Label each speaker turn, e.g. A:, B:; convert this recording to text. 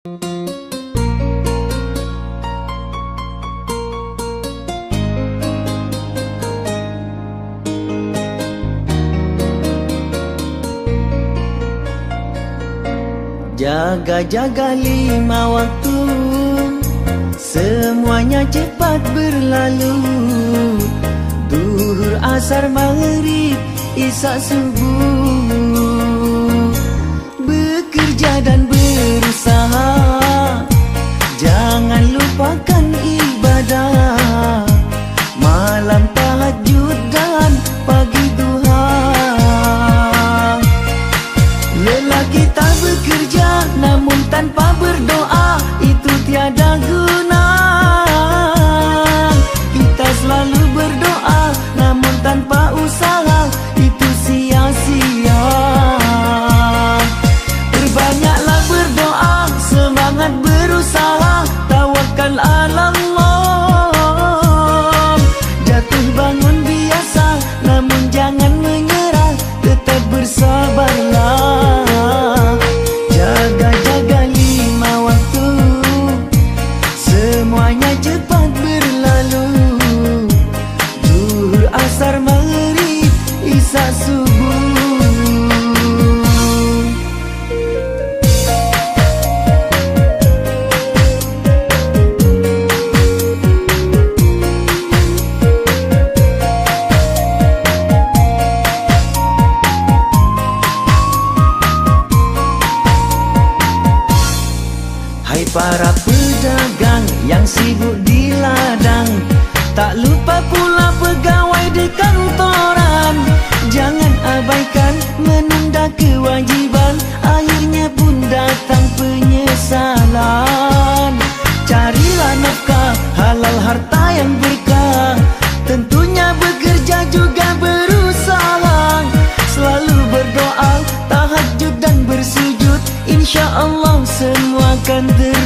A: Jaga-jaga 5 waktu, semuanya cepat berlalu. Duhur, asar, maghrib, isya, subuh. Bekerja dan berusaha, jangan lupakan ibadah. Malam tahajud dan pagi duha. Lelaki tak bekerja namun tanpa berdoa, itu tiada guna. Kita selalu berdoa namun tanpa usaha, itu sia-sia. Berbanyaklah berdoa, semangat berusaha, tawakal ala Allah. Jatuh bangun biasa namun jangan menyerah, tetap bersabarlah. Jaga-jaga 5 waktu, semuanya cepat berlalu. Zuhur, asar, maghrib, isya, subuh. Hai para pedagang yang sibuk di ladang, tak lupa pula pegawai di kantoran. Jangan abaikan menunda kewajiban, akhirnya pun datang penyesalan. Carilah nafkah halal, harta yang berkah, tentunya bekerja juga berusaha. Selalu berdoa, tahajud dan bersujud, insya Allah semua akan terjadi.